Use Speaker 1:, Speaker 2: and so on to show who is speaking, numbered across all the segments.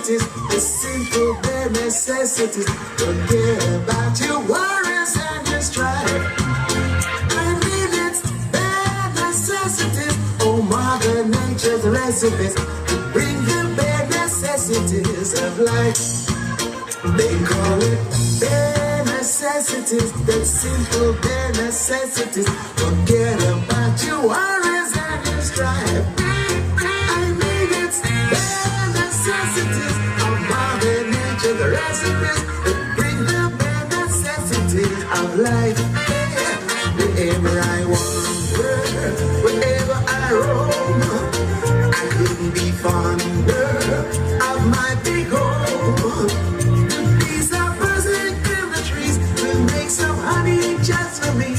Speaker 1: necessities, the simple bare necessities. Forget about your worries and your strife. I mean it's bare necessities. Oh, Mother Nature's recipes to bring the bare necessities of life. They call it bare necessities, the simple bare necessities. Forget about your worries and your strife. I mean it's bare necessities of Mother Nature, the recipes that bring the bare necessities of life. Yeah. Wherever I wander, wherever I roam, I couldn't be fonder of my big home. Some honey just for me.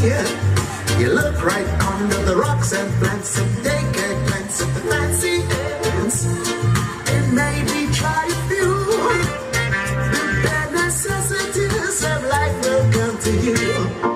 Speaker 1: You look right under the rocks and plant some daycare plants at the fancy ends, and maybe try a few. The bare necessities of life will come to you.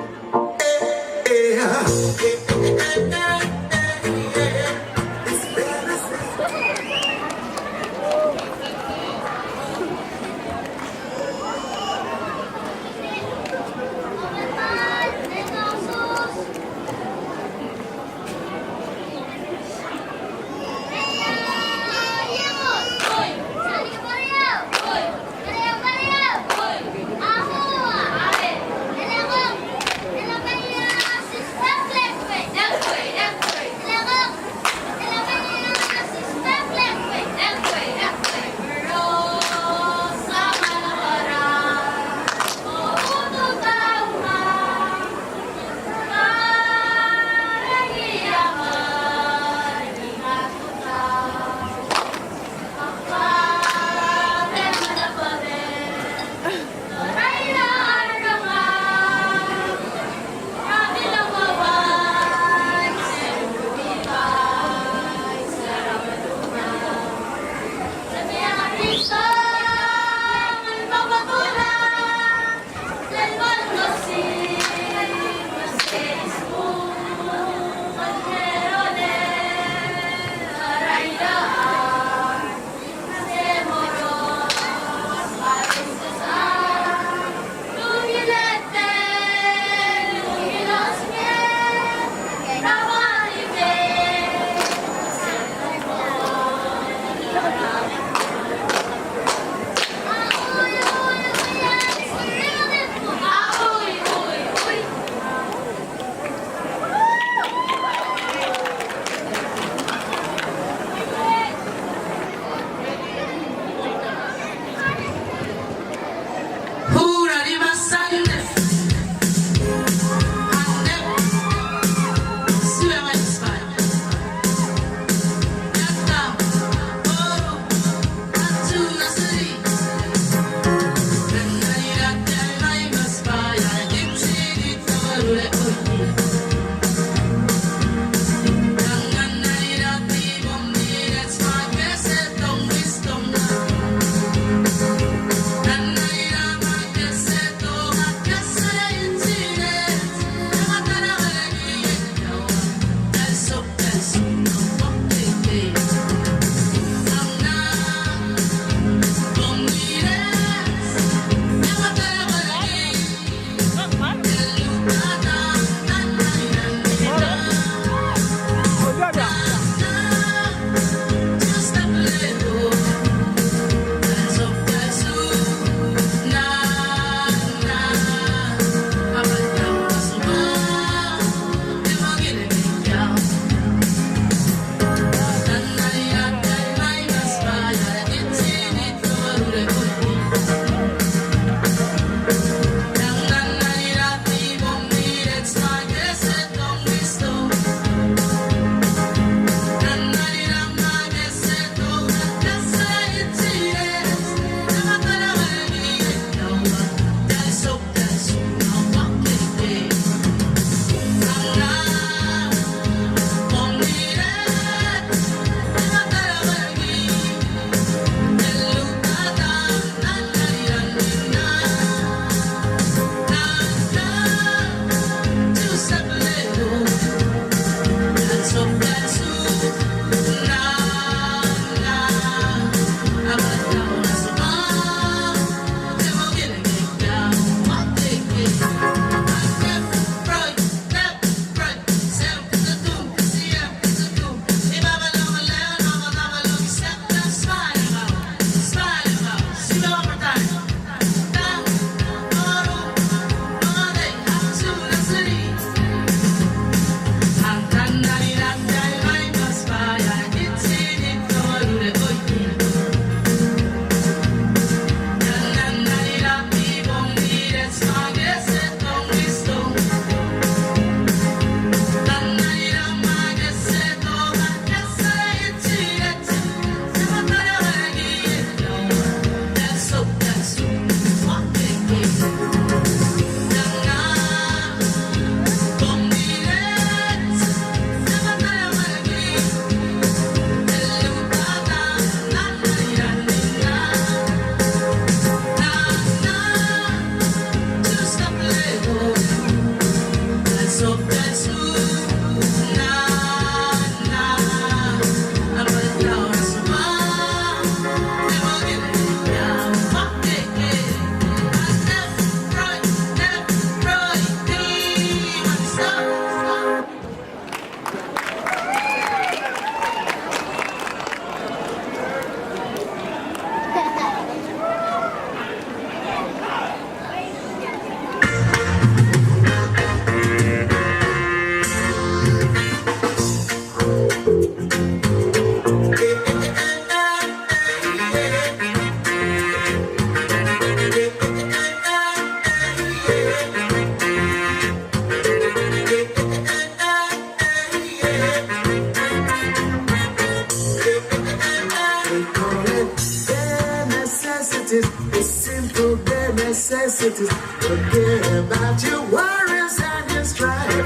Speaker 1: necessities. Forget about your worries and your strife.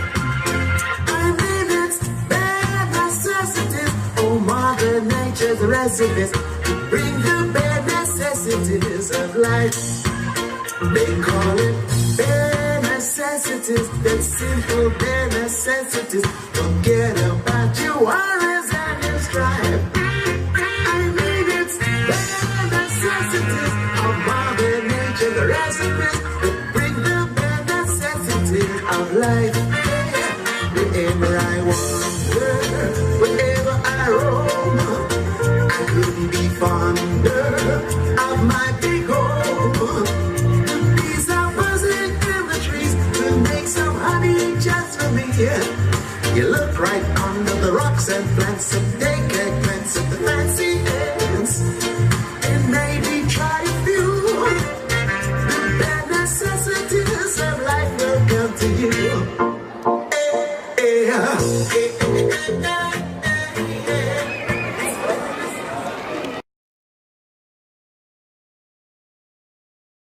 Speaker 1: I mean, it's bare necessities. Oh, Mother Nature's recipes to bring the bare necessities of life. They call it bare necessities, the simple bare necessities. Forget about your worries and your strife. I mean, it's bare necessities of Mother Nature's recipes that bring the bare necessities of life. Yeah. Wherever I wander, wherever I roam, I couldn't be fonder of my big home. The bees are buzzing in the trees to make some honey just for me. You look right under the rocks and plants and take a glance at the fancy ants, and maybe try a few. The bare necessities of life will come to you.